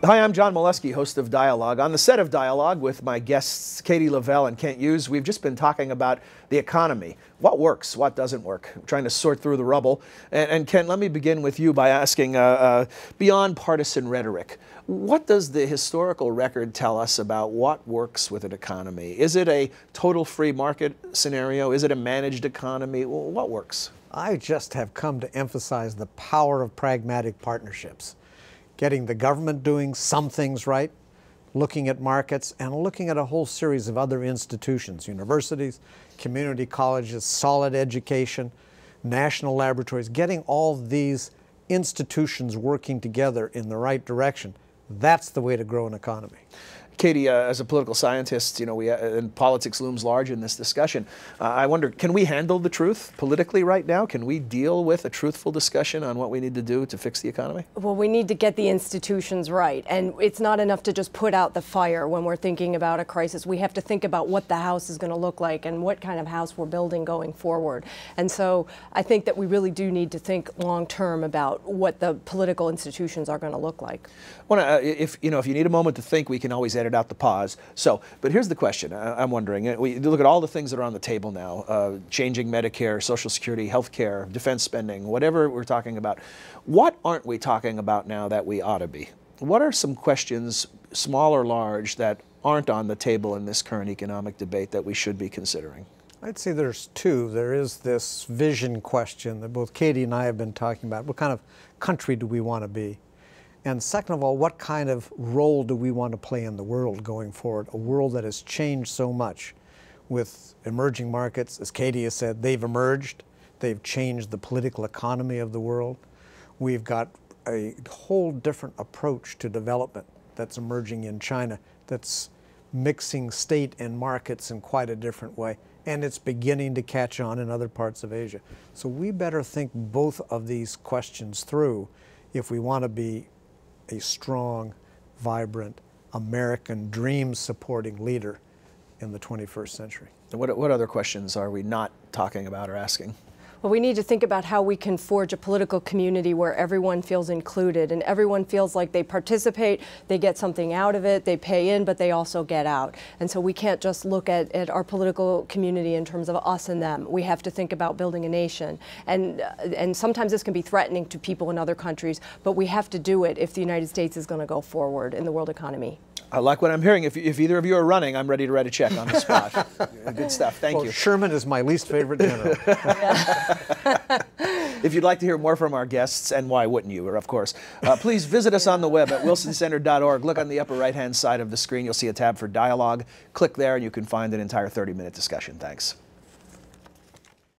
Hi, I'm John Milewski, host of Dialogue. On the set of Dialogue with my guests Katie Lavelle and Kent Hughes, we've just been talking about the economy. What works, what doesn't work. We're trying to sort through the rubble. And Kent, let me begin with you by asking, beyond partisan rhetoric, what does the historical record tell us about what works with an economy? Is it a total free market scenario? Is it a managed economy? What works? I just have come to emphasize the power of pragmatic partnerships. Getting the government doing some things right, looking at markets, and looking at a whole series of other institutions, universities, community colleges, solid education, national laboratories, getting all these institutions working together in the right direction. That's the way to grow an economy. Katie, as a political scientist, you know, and politics looms large in this discussion. I wonder, can we handle the truth politically right now? Can we deal with a truthful discussion on what we need to do to fix the economy? Well, we need to get the institutions right. And it's not enough to just put out the fire when we're thinking about a crisis. We have to think about what the house is going to look like and what kind of house we're building going forward. And so I think that we really do need to think long term about what the political institutions are going to look like. Well, if you need a moment to think, we can always edit out the pause. But here's the question. I'm wondering, we look at all the things that are on the table now, changing Medicare, Social Security, health care, defense spending, whatever we're talking about. What aren't we talking about now that we ought to be? What are some questions, small or large, that aren't on the table in this current economic debate that we should be considering? I'd say there's two. There is this vision question that both Katie and I have been talking about. What kind of country do we want to be? And second of all, what kind of role do we want to play in the world going forward? A world that has changed so much with emerging markets. As Katie has said, they've emerged. They've changed the political economy of the world. We've got a whole different approach to development that's emerging in China, that's mixing state and markets in quite a different way. And it's beginning to catch on in other parts of Asia. So we better think both of these questions through if we want to be a strong, vibrant, American dream-supporting leader in the 21st century. And what other questions are we not talking about or asking? Well, we need to think about how we can forge a political community where everyone feels included and everyone feels like they participate, they get something out of it, they pay in, but they also get out. And so we can't just look at our political community in terms of us and them. We have to think about building a nation. And sometimes this can be threatening to people in other countries, but we have to do it if the United States is going to go forward in the world economy. I like what I'm hearing. If either of you are running, I'm ready to write a check on the spot. Good stuff. Thank you. Sherman is my least favorite general. If you'd like to hear more from our guests, and why wouldn't you, of course, please visit us on the web at wilsoncenter.org. Look on the upper right-hand side of the screen. You'll see a tab for Dialogue. Click there, and you can find an entire 30-minute discussion. Thanks.